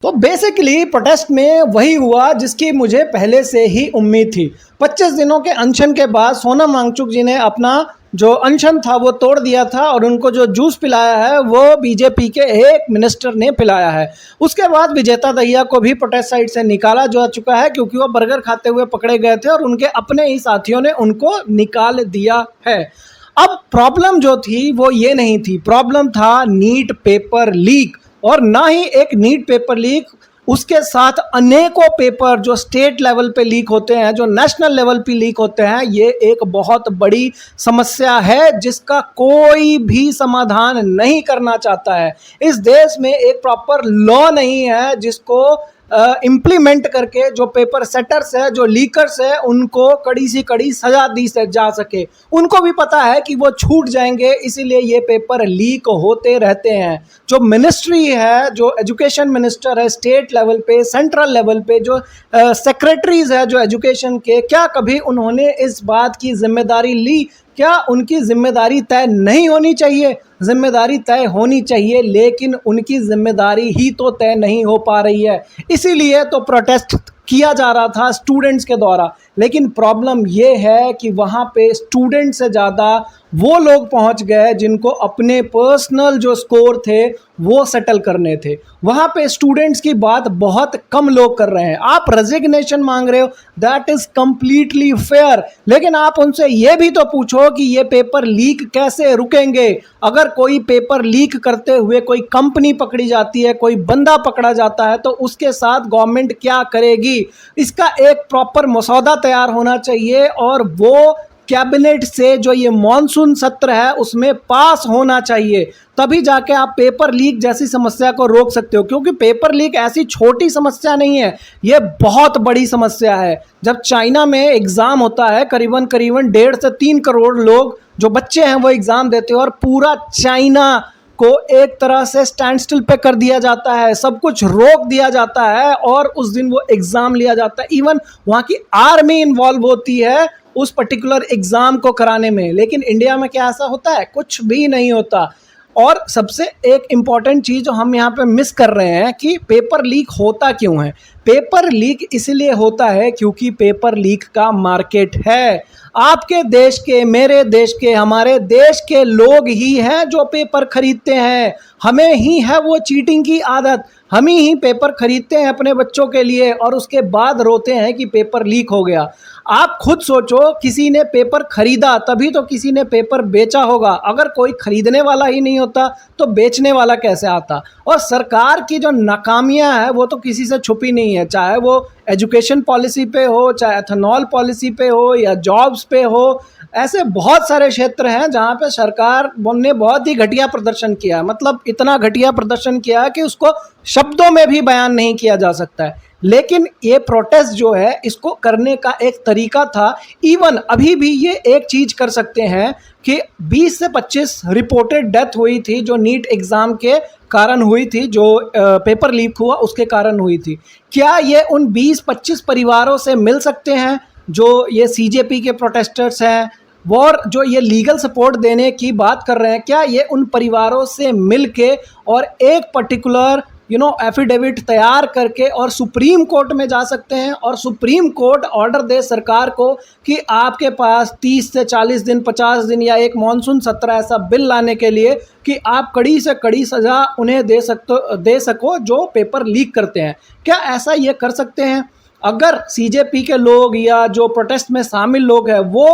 तो basically protest में वही हुआ जिसकी मुझे पहले से ही उम्मीद थी। 25 दिनों के अनशन के बाद सोनम वांगचुक जी ने अपना जो अनशन था वो तोड़ दिया था और उनको जो जूस पिलाया है वो बीजेपी के एक मिनिस्टर ने पिलाया है। उसके बाद विजेता दहिया को भी प्रोटेस्ट साइट से निकाला जा चुका है क्योंकि वो बर्गर खाते हुए पकड़े गए थे और उनके अपने ही साथियों ने उनको निकाल दिया है। अब प्रॉब्लम जो थी वो ये नहीं थी, प्रॉब्लम था नीट पेपर लीक। और ना ही एक नीट पेपर लीक, उसके साथ अनेकों पेपर जो स्टेट लेवल पे लीक होते हैं, जो नेशनल लेवल पे लीक होते हैं। ये एक बहुत बड़ी समस्या है जिसका कोई भी समाधान नहीं करना चाहता है। इस देश में एक प्रॉपर लॉ नहीं है जिसको इम्प्लीमेंट करके जो पेपर सेटर्स है, जो लीकर्स है, उनको कड़ी से कड़ी सजा दी जा सके। उनको भी पता है कि वो छूट जाएंगे, इसीलिए ये पेपर लीक होते रहते हैं। जो मिनिस्ट्री है, जो एजुकेशन मिनिस्टर है स्टेट लेवल पे, सेंट्रल लेवल पे, जो सेक्रेटरीज है जो एजुकेशन के, क्या कभी उन्होंने इस बात की जिम्मेदारी ली? क्या उनकी जिम्मेदारी तय नहीं होनी चाहिए? जिम्मेदारी तय होनी चाहिए, लेकिन उनकी जिम्मेदारी ही तो तय नहीं हो पा रही है। इसीलिए तो प्रोटेस्ट किया जा रहा था स्टूडेंट्स के द्वारा। लेकिन प्रॉब्लम ये है कि वहाँ पे स्टूडेंट से ज़्यादा वो लोग पहुँच गए जिनको अपने पर्सनल जो स्कोर थे वो सेटल करने थे। वहाँ पे स्टूडेंट्स की बात बहुत कम लोग कर रहे हैं। आप रेजिग्नेशन मांग रहे हो, दैट इज़ कम्प्लीटली फेयर, लेकिन आप उनसे ये भी तो पूछो कि ये पेपर लीक कैसे रुकेंगे। अगर कोई पेपर लीक करते हुए कोई कंपनी पकड़ी जाती है, कोई बंदा पकड़ा जाता है, तो उसके साथ गवर्नमेंट क्या करेगी? इसका एक प्रॉपर मसौदा तैयार होना चाहिए और वो कैबिनेट से जो ये मॉनसून सत्र है उसमें पास होना चाहिए। तभी जाके आप पेपर लीक जैसी समस्या को रोक सकते हो, क्योंकि पेपर लीक ऐसी छोटी समस्या नहीं है, ये बहुत बड़ी समस्या है। जब चाइना में एग्ज़ाम होता है, करीबन 1.5 से 3 करोड़ लोग जो बच्चे हैं वो एग्ज़ाम देते हैं और पूरा चाइना को एक तरह से स्टैंड स्टिल पे कर दिया जाता है, सब कुछ रोक दिया जाता है और उस दिन वो एग्ज़ाम लिया जाता है। इवन वहाँ की आर्मी इन्वॉल्व होती है उस पर्टिकुलर एग्ज़ाम को कराने में। लेकिन इंडिया में क्या ऐसा होता है? कुछ भी नहीं होता। और सबसे एक इम्पॉर्टेंट चीज़ जो हम यहाँ पे मिस कर रहे हैं कि पेपर लीक होता क्यों है? पेपर लीक इसलिए होता है क्योंकि पेपर लीक का मार्केट है। आपके देश के, मेरे देश के, हमारे देश के लोग ही हैं जो पेपर खरीदते हैं। हमें ही है वो चीटिंग की आदत। हम ही पेपर खरीदते हैं अपने बच्चों के लिए और उसके बाद रोते हैं कि पेपर लीक हो गया। आप खुद सोचो, किसी ने पेपर खरीदा तभी तो किसी ने पेपर बेचा होगा। अगर कोई खरीदने वाला ही नहीं होता तो बेचने वाला कैसे आता? और सरकार की जो नाकामियां हैं वो तो किसी से छुपी नहीं है, चाहे वो एजुकेशन पॉलिसी पे हो, चाहे एथेनॉल पॉलिसी पे हो या जॉब्स पे हो। ऐसे बहुत सारे क्षेत्र हैं जहाँ पे सरकार ने बहुत ही घटिया प्रदर्शन किया, मतलब इतना घटिया प्रदर्शन किया कि उसको शब्दों में भी बयान नहीं किया जा सकता है। लेकिन ये प्रोटेस्ट जो है इसको करने का एक तरीका था। इवन अभी भी ये एक चीज़ कर सकते हैं कि 20 से 25 रिपोर्टेड डेथ हुई थी जो नीट एग्ज़ाम के कारण हुई थी, जो पेपर लीक हुआ उसके कारण हुई थी। क्या ये उन 20-25 परिवारों से मिल सकते हैं जो ये सीजेपी के प्रोटेस्टर्स हैं और जो ये लीगल सपोर्ट देने की बात कर रहे हैं? क्या ये उन परिवारों से मिल के और एक पर्टिकुलर एफिडेविट तैयार करके और सुप्रीम कोर्ट में जा सकते हैं और सुप्रीम कोर्ट ऑर्डर दे सरकार को कि आपके पास 30 से 40 दिन, 50 दिन या एक मॉनसून सत्र ऐसा बिल लाने के लिए कि आप कड़ी से कड़ी सज़ा उन्हें दे सको जो पेपर लीक करते हैं? क्या ऐसा ये कर सकते हैं? अगर सीजेपी के लोग या जो प्रोटेस्ट में शामिल लोग हैं वो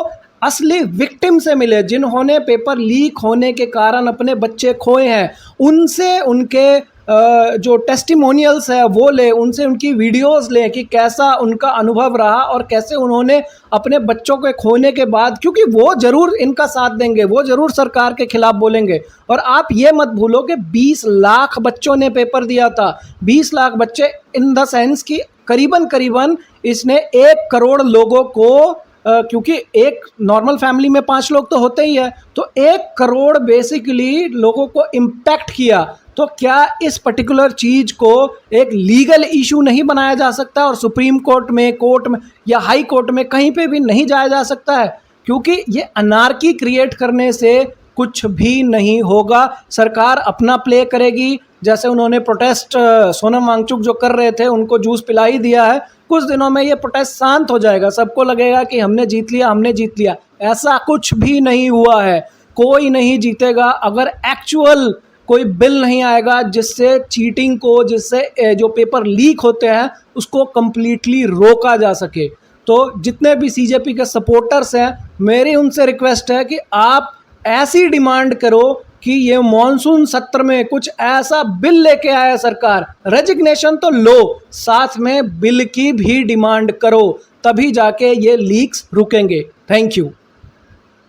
असली विक्टिम से मिले, जिन्होंने पेपर लीक होने के कारण अपने बच्चे खोए हैं, उनसे उनके जो टेस्टिमोनियल्स है वो ले, उनसे उनकी वीडियोस लें कि कैसा उनका अनुभव रहा और कैसे उन्होंने अपने बच्चों के खोने के बाद, क्योंकि वो ज़रूर इनका साथ देंगे, वो ज़रूर सरकार के खिलाफ बोलेंगे। और आप ये मत भूलो कि 20 लाख बच्चों ने पेपर दिया था। 20 लाख बच्चे इन द सेंस कि करीबन इसने 1 करोड़ लोगों को क्योंकि एक नॉर्मल फैमिली में 5 लोग तो होते ही है, तो 1 करोड़ बेसिकली लोगों को इम्पैक्ट किया। तो क्या इस पर्टिकुलर चीज़ को एक लीगल इशू नहीं बनाया जा सकता और सुप्रीम कोर्ट में या हाई कोर्ट में कहीं पे भी नहीं जाया जा सकता है? क्योंकि ये अनार्की क्रिएट करने से कुछ भी नहीं होगा। सरकार अपना प्ले करेगी, जैसे उन्होंने प्रोटेस्ट सोनम वांगचुक जो कर रहे थे उनको जूस पिला ही दिया है, कुछ दिनों में ये प्रोटेस्ट शांत हो जाएगा, सबको लगेगा कि हमने जीत लिया, हमने जीत लिया। ऐसा कुछ भी नहीं हुआ है, कोई नहीं जीतेगा अगर एक्चुअल कोई बिल नहीं आएगा जिससे चीटिंग को, जिससे जो पेपर लीक होते हैं उसको कंप्लीटली रोका जा सके। तो जितने भी सीजेपी के सपोर्टर्स हैं, मेरी उनसे रिक्वेस्ट है कि आप ऐसी डिमांड करो कि ये मॉनसून सत्र में कुछ ऐसा बिल लेके आए सरकार, रेजिग्नेशन तो लो, साथ में बिल की भी डिमांड करो, तभी जाके ये लीक्स रुकेंगे। Thank you.